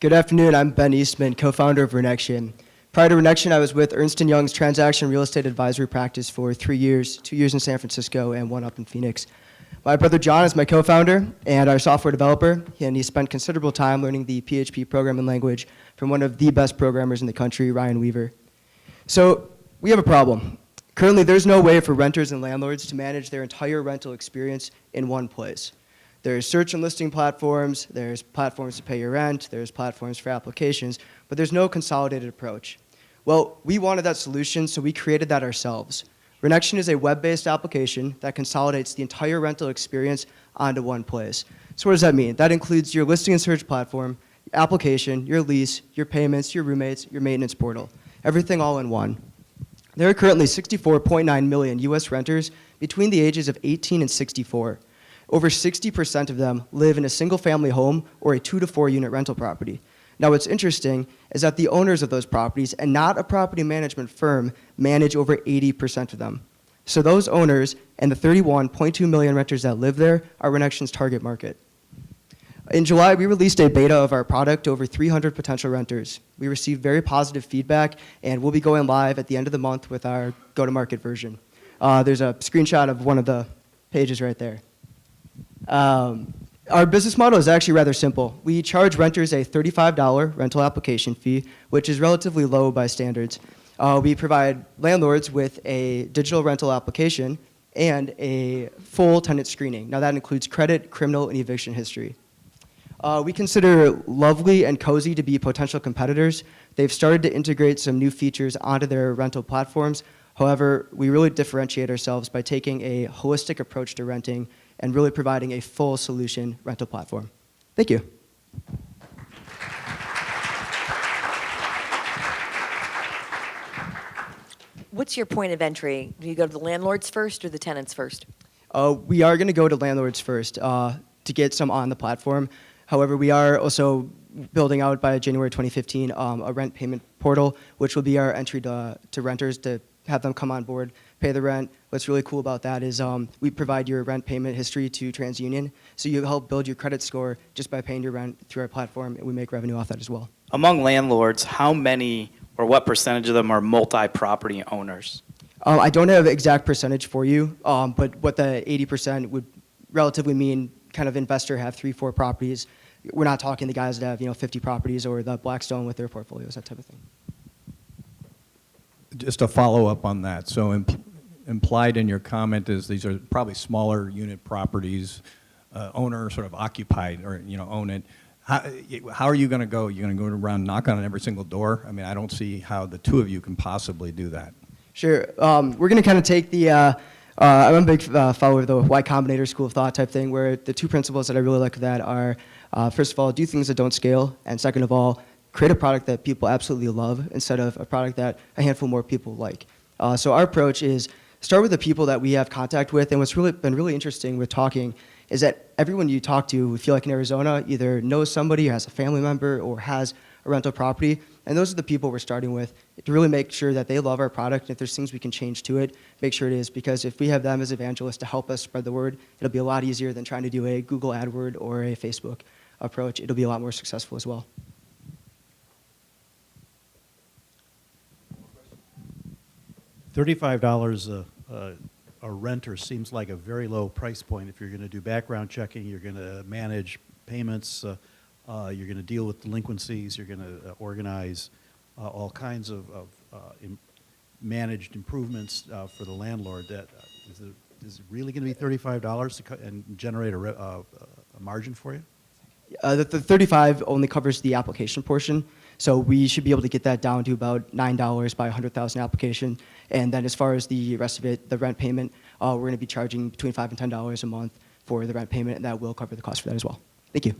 Good afternoon. I'm Ben Eastman, co-founder of Rennection. Prior to Rennection, I was with Ernst & Young's transaction real estate advisory practice for 3 years, 2 years in San Francisco and 1 up in Phoenix. My brother John is my co-founder and our software developer, and he spent considerable time learning the PHP programming language from one of the best programmers in the country, Ryan Weaver. So we have a problem. Currently, there's no way for renters and landlords to manage their entire rental experience in one place. There's search and listing platforms, there's platforms to pay your rent, there's platforms for applications, but there's no consolidated approach. Well, we wanted that solution, so we created that ourselves. Rennection is a web-based application that consolidates the entire rental experience onto one place. So what does that mean? That includes your listing and search platform, your application, your lease, your payments, your roommates, your maintenance portal, everything all in one. There are currently 64.9 million US renters between the ages of 18 and 64. Over 60% of them live in a single-family home or a 2 to 4 unit rental property. Now what's interesting is that the owners of those properties and not a property management firm manage over 80% of them. So those owners and the 31.2 million renters that live there are Rennection's target market. In July, we released a beta of our product to over 300 potential renters. We received very positive feedback, and we'll be going live at the end of the month with our go-to-market version. There's a screenshot of one of the pages right there. Our business model is actually rather simple. We charge renters a $35 rental application fee, which is relatively low by standards. We provide landlords with a digital rental application and a full tenant screening. Now that includes credit, criminal, and eviction history. We consider Lovely and Cozy to be potential competitors. They've started to integrate some new features onto their rental platforms. However, we really differentiate ourselves by taking a holistic approach to renting and really providing a full solution rental platform. Thank you. What's your point of entry? Do you go to the landlords first or the tenants first? We are going to go to landlords first to get some on the platform. However, we are also building out by January 2015 a rent payment portal, which will be our entry to renters to have them come on board, pay the rent. What's really cool about that is we provide your rent payment history to TransUnion, so you help build your credit score just by paying your rent through our platform, and we make revenue off that as well. Among landlords, how many or what percentage of them are multi-property owners? I don't have exact percentage for you, but what the 80% would relatively mean, kind of investor have 3-4 properties. We're not talking the guys that have 50 properties or the Blackstone with their portfolios, that type of thing. Just a follow-up on that. So implied in your comment is these are probably smaller unit properties, owner sort of occupied or own it. How are you going to go? You're going to go around knock on every single door? I mean, I don't see how the two of you can possibly do that. Sure. We're going to kind of take the, I'm a big follower of the Y Combinator school of thought type thing, where the two principles that I really like of that are, first of all, do things that don't scale, and second of all, create a product that people absolutely love instead of a product that a handful more people like. So our approach is start with the people that we have contact with, and what's been really interesting with talking is that everyone you talk to, we feel like in Arizona, either knows somebody or has a family member or has a rental property, and those are the people we're starting with to really make sure that they love our product, and if there's things we can change to it, make sure it is, because if we have them as evangelists to help us spread the word, it'll be a lot easier than trying to do a Google AdWord or a Facebook approach. It'll be a lot more successful as well. $35 a renter seems like a very low price point. If you're going to do background checking, you're going to manage payments, you're going to deal with delinquencies, you're going to organize all kinds of managed improvements for the landlord. Is it really going to be $35 and generate a margin for you? The 35 only covers the application portion, so we should be able to get that down to about $9 by 100,000 application. And then as far as the rest of it, the rent payment, we're going to be charging between $5 and $10 a month for the rent payment, and that will cover the cost for that as well. Thank you.